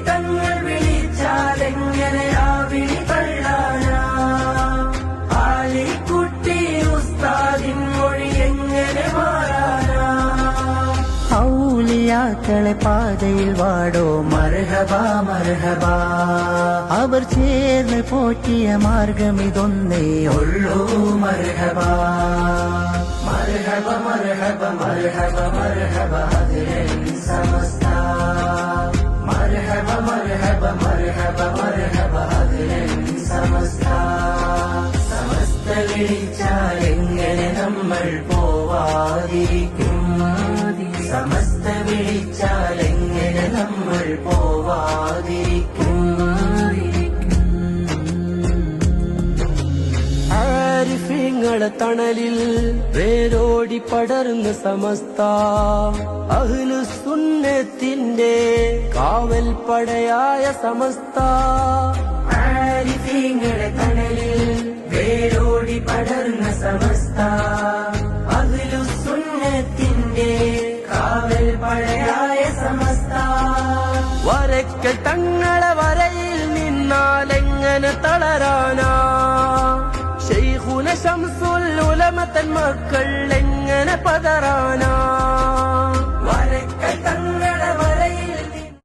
തങ്ങൾ വിളിച്ചാലെങ്ങനെ ആ വിളി തള്ളാനാ? ആലിക്കുട്ടി ഉസ്താദിൻ മൊഴി എങ്ങനെ മാറാനാ? ഔലിയാക്കളെ പാതയിൽ വാടോ മർഹബാ മർഹബാ. അവർ ചേർന്ന് പോറ്റിയ മാർഗമിതൊന്നേ ഉള്ളൂ മർഹബാ. മർഹബ മർഹബ മർഹബ മർഹബ അതിരൻ സമസ്ത. മർഹബ മർഹബ മർഹബ മർഹബ അതിരൻ സമസ്ത. സമസ്ത വിളിച്ചാലെങ്ങനെ നമ്മൾ പോവാതിരിക്കും? സമസ്ത വിളിച്ചാലെങ്ങനെ നമ്മൾ പോവാതിരിക്കും? ആരിഫീങ്ങളെ തണലിൽ വേരോടി പടർന്ന് സമസ്ത. അഹ്ലുസുന്നത്തിന്റെ കാവൽ പടയായ സമസ്ത. ആരിഫീങ്ങളെ തണലിൽ വേരോടി പടർന്ന സമസ്ത. അഹ്ലുസുന്നത്തിന്റെ കാവൽ പടയായ സമസ്ത. വരക്കൽ തങ്ങളെ വരയിൽ നിന്നാലെങ്ങനെ തളരാനാ? ശൈഖുന ശംസുൽ ഉലമ തൻ മക്കൾ എങ്ങനെ പതറാനാ? വരക്കൽ